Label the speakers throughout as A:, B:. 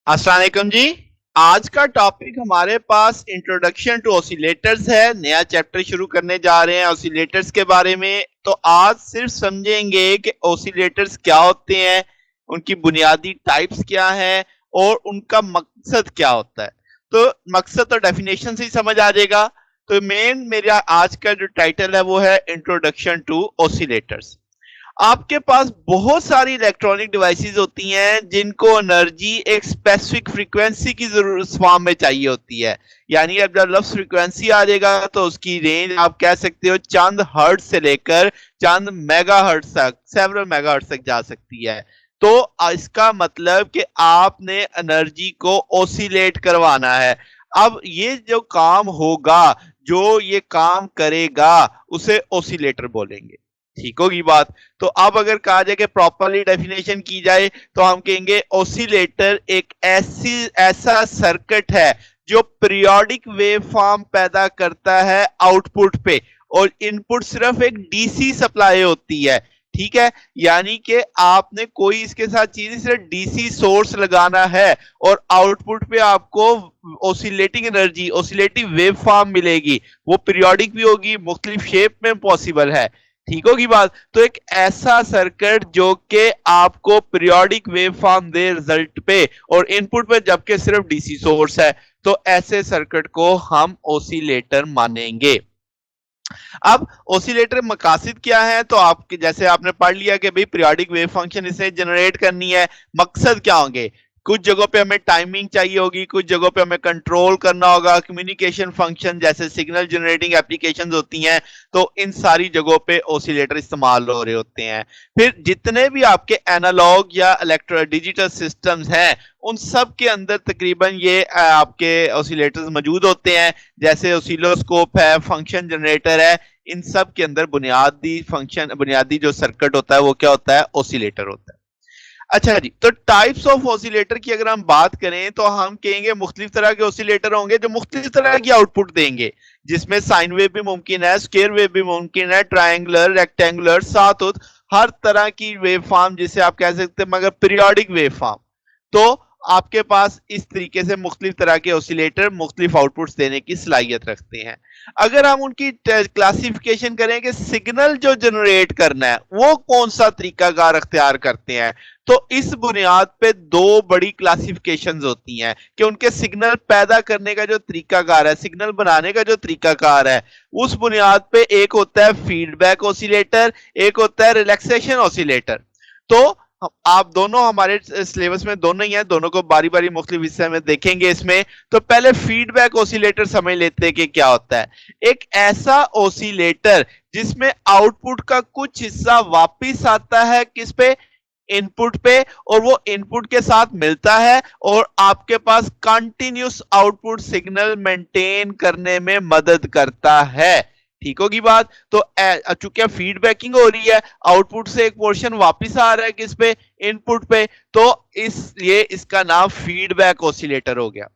A: अस्सलाम वालेकुम जी। आज का टॉपिक हमारे पास इंट्रोडक्शन टू ऑसिलेटर्स है। नया चैप्टर शुरू करने जा रहे हैं ऑसिलेटर्स के बारे में। तो आज सिर्फ समझेंगे कि ऑसिलेटर्स क्या होते हैं, उनकी बुनियादी टाइप्स क्या हैं और उनका मकसद क्या होता है। तो मकसद तो डेफिनेशन से ही समझ आ जाएगा। तो मेन मेरा आज का जो टाइटल है वो है इंट्रोडक्शन टू ऑसिलेटर्स। आपके पास बहुत सारी इलेक्ट्रॉनिक डिवाइसेस होती हैं जिनको एनर्जी एक स्पेसिफिक फ्रीक्वेंसी की जरूरत फॉर्म में चाहिए होती है। यानी अब जब लफ्ज फ्रीक्वेंसी आ जाएगा तो उसकी रेंज आप कह सकते हो चंद हर्ट्ज से लेकर चंद मेगा हर्ट्ज तक, सेवरल मेगा हर्ट्ज तक जा सकती है। तो इसका मतलब कि आपने एनर्जी को ओसिलेट करवाना है। अब ये जो काम होगा, जो ये काम करेगा, उसे ओसिलेटर बोलेंगे। ठीक होगी बात। तो अब अगर कहा जाए कि प्रॉपरली डेफिनेशन की जाए तो हम कहेंगे ओसिलेटर एक ऐसा सर्किट है जो पीरियोडिक वेव फॉर्म पैदा करता है आउटपुट पे, और इनपुट सिर्फ एक डीसी सप्लाई होती है। ठीक है, यानी कि आपने कोई इसके साथ चीज सिर्फ डीसी सोर्स लगाना है और आउटपुट पे आपको ओसिलेटिंग एनर्जी, ओसिलेटिव वेव फॉर्म मिलेगी। वो पीरियोडिक भी होगी, मुख्तलिफ शेप में पॉसिबल है। ठीक होगी बात। तो एक ऐसा सर्किट जो कि आपको पीरियोडिक वेव फॉर्म दे रिजल्ट पे और इनपुट पे जबकि सिर्फ डीसी सोर्स है, तो ऐसे सर्किट को हम ओसिलेटर मानेंगे। अब ओसिलेटर मकासद क्या है, तो आपके जैसे आपने पढ़ लिया कि भाई पीरियोडिक वेव फंक्शन इसे जनरेट करनी है। मकसद क्या होंगे? कुछ जगहों पे हमें टाइमिंग चाहिए होगी, कुछ जगहों पे हमें कंट्रोल करना होगा, कम्युनिकेशन फंक्शन जैसे सिग्नल जनरेटिंग एप्लीकेशंस होती हैं। तो इन सारी जगहों पे ओसिलेटर इस्तेमाल हो रहे होते हैं। फिर जितने भी आपके एनालॉग या इलेक्ट्रो डिजिटल सिस्टम्स हैं, उन सब के अंदर तकरीबन ये आपके ओसिलेटर्स मौजूद होते हैं। जैसे ओसिलोस्कोप है, फंक्शन जनरेटर है, इन सब के अंदर बुनियादी फंक्शन, बुनियादी जो सर्किट होता है वो क्या होता है? ओसिलेटर होता है। अच्छा जी, तो टाइप्स ऑफ ऑसिलेटर की अगर हम बात करें तो हम कहेंगे मुख्तलिफ तरह के ऑसिलेटर होंगे जो मुख्तलिफ तरह की आउटपुट देंगे, जिसमें साइन वेव भी मुमकिन है, स्क्वायर वेव भी मुमकिन है, ट्रायंगुलर, रेक्टेंगुलर, सातुत, हर तरह की वेव फॉर्म जिसे आप कह सकते हैं, मगर पीरियोडिक वेव फॉर्म। तो आपके पास इस तरीके से मुख्तलिफ तरह के ऑसिलेटर मुख्तलिफ आउटपुट्स देने की सलाहियत रखते हैं। अगर हम उनकी क्लासिफिकेशन करें कि सिग्नल जो जनरेट करना है वो कौन सा तरीकाकार अख्तियार करते हैं, तो इस बुनियाद पे दो बड़ी क्लासिफिकेशंस होती हैं कि उनके सिग्नल पैदा करने का जो तरीकाकार है, सिग्नल बनाने का जो तरीकाकार है, उस बुनियाद पे एक होता है फीडबैक ऑसिलेटर, एक होता है रिलैक्सेशन ऑसिलेटर। तो आप दोनों हमारे सिलेबस में दोनों ही हैं, दोनों को बारी बारी मुख्तलिफ हिस्से में देखेंगे इसमें। तो पहले फीडबैक ऑसिलेटर समझ लेते हैं कि क्या होता है। एक ऐसा ऑसिलेटर जिसमें आउटपुट का कुछ हिस्सा वापिस आता है किस पे? इनपुट पे, और वो इनपुट के साथ मिलता है और आपके पास कंटिन्यूस आउटपुट सिग्नल मेंटेन करने में मदद करता है। ठीक होगी बात। तो चूंकि फीडबैकिंग हो रही है, आउटपुट से एक पोर्शन वापस आ रहा है किस पे? इनपुट पे। तो इसलिए इसका नाम फीडबैक ऑसिलेटर हो गया।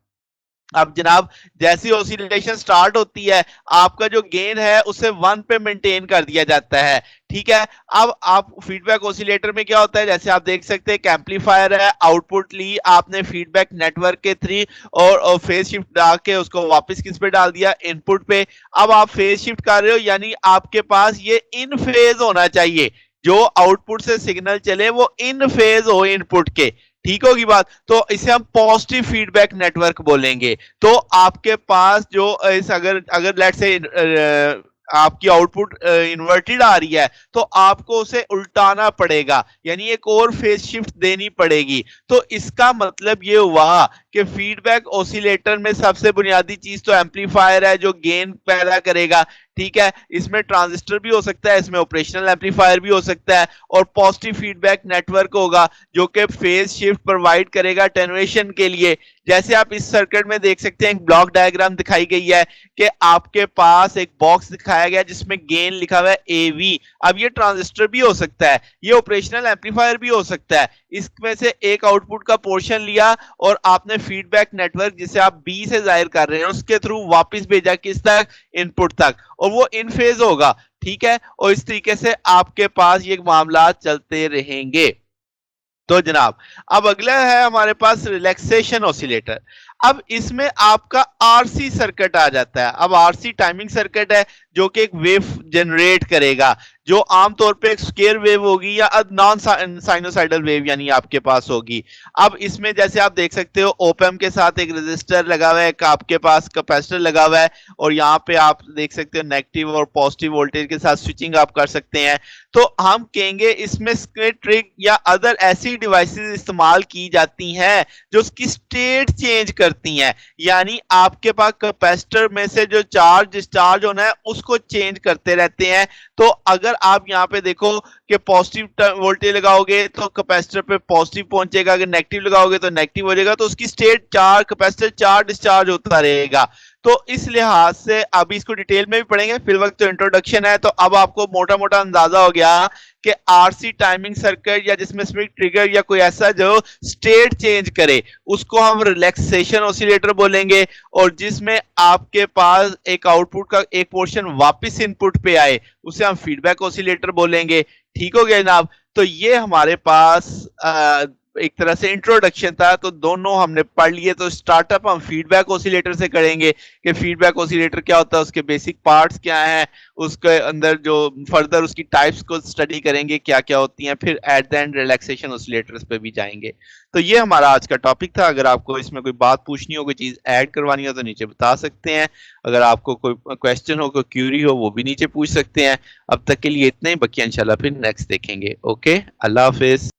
A: अब जनाब, जैसी ऑसिलेशन स्टार्ट होती है, आपका जो गेन है उसे 1 पे मेंटेन कर दिया जाता है। ठीक है। अब आप फीडबैक ऑसिलेटर में क्या होता है, जैसे आप देख सकते हैं एक एम्पलीफायर है, आउटपुट ली आपने फीडबैक नेटवर्क के थ्रू और फेज शिफ्ट डाल के उसको वापस किस पे डाल दिया? इनपुट पे। अब आप फेज शिफ्ट कर रहे हो, यानी आपके पास ये इन फेज होना चाहिए। जो आउटपुट से सिग्नल चले वो इन फेज हो इनपुट के। ठीक होगी बात। तो इसे हम पॉजिटिव फीडबैक नेटवर्क बोलेंगे। तो आपके पास जो इस अगर अगर लेट से आपकी आउटपुट इन्वर्टेड आ रही है, तो आपको उसे उल्टाना पड़ेगा, यानी एक और फेज शिफ्ट देनी पड़ेगी। तो इसका मतलब ये हुआ कि फीडबैक ऑसिलेटर में सबसे बुनियादी चीज तो एम्पलीफायर है जो गेन पैदा करेगा। ठीक है, इसमें ट्रांजिस्टर भी हो सकता है, इसमें ऑपरेशनल एम्पलीफायर भी हो सकता है, और पॉजिटिव फीडबैक नेटवर्क होगा जो कि फेज शिफ्ट प्रोवाइड करेगा अटेन्युएशन के लिए। जैसे आप इस सर्किट में देख सकते हैं, एक ब्लॉक डायग्राम दिखाई गई है कि आपके पास एक बॉक्स दिखाया गया जिसमें गेन लिखा हुआ है एवी। अब ये ट्रांजिस्टर भी हो सकता है, ये ऑपरेशनल एम्पलीफायर भी हो सकता है। इसमें से एक आउटपुट का पोर्शन लिया और आपने फीडबैक नेटवर्क जिसे आप बी से जाहिर कर रहे हैं उसके थ्रू वापस भेजा किस तक? इनपुट तक, और वो इन फेज होगा। ठीक है, और इस तरीके से आपके पास ये मामला चलते रहेंगे। तो जनाब, अब अगला है हमारे पास रिलैक्सेशन ऑसिलेटर। अब इसमें आपका आरसी सर्किट आ जाता है। अब आरसी टाइमिंग सर्किट है जो कि एक वेव जनरेट करेगा, जो आमतौर पे एक स्क्वायर वेव होगी या नॉन साइनोसाइडल वेव यानी आपके पास होगी। अब इसमें जैसे आप देख सकते हो ओपैम्प के साथ एक रेजिस्टर लगा हुआ है, आपके पास कैपेसिटर लगा हुआ है, और यहाँ पे आप देख सकते हो नेगेटिव और पॉजिटिव वोल्टेज के साथ स्विचिंग आप कर सकते हैं। तो हम कहेंगे इसमें ट्रिक या अदर ऐसी डिवाइसेस इस्तेमाल की जाती हैं जो उसकी स्टेट चेंज करती हैं, यानी आपके पास कैपेसिटर में से जो चार्ज डिस्चार्ज होना है उसको चेंज करते रहते हैं। तो अगर आप यहाँ पे देखो कि पॉजिटिव वोल्टेज लगाओगे तो कैपेसिटर पे पॉजिटिव पहुंचेगा, अगर नेगेटिव लगाओगे तो नेगेटिव हो जाएगा, तो उसकी state charge capacitor charge discharge होता रहेगा। तो इस लिहाज से अभी इसको डिटेल में भी पढ़ेंगे, फिर वक्त तो इंट्रोडक्शन है। तो अब आपको मोटा मोटा अंदाजा हो गया कि आरसी टाइमिंग सर्किट या जिसमें स्विच ट्रिगर या कोई ऐसा जो स्टेट चेंज करे उसको हम रिलैक्सेशन ऑसिलेटर बोलेंगे, और जिसमें आपके पास एक आउटपुट का एक पोर्शन वापस इनपुट पे आए उसे हम फीडबैक ऑसिलेटर बोलेंगे। ठीक हो गया जनाब? तो ये हमारे पास एक तरह से इंट्रोडक्शन था, तो दोनों हमने पढ़ लिए। तो स्टार्टअप हम फीडबैक ऑसिलेटर से करेंगे कि फीडबैक ऑसिलेटर क्या होता है, उसके बेसिक पार्ट्स क्या हैं, उसके अंदर जो फर्दर उसकी टाइप्स को स्टडी करेंगे क्या क्या होती हैं, फिर at the end relaxation oscillators पे भी जाएंगे। तो ये हमारा आज का टॉपिक था। अगर आपको इसमें कोई बात पूछनी हो, कोई चीज ऐड करवानी हो तो नीचे बता सकते हैं। अगर आपको कोई क्वेश्चन हो, कोई क्यूरी हो, वो भी नीचे पूछ सकते हैं। अब तक के लिए इतना ही, बाकी इंशाल्लाह फिर नेक्स्ट देखेंगे। ओके, अल्लाह हाफिज।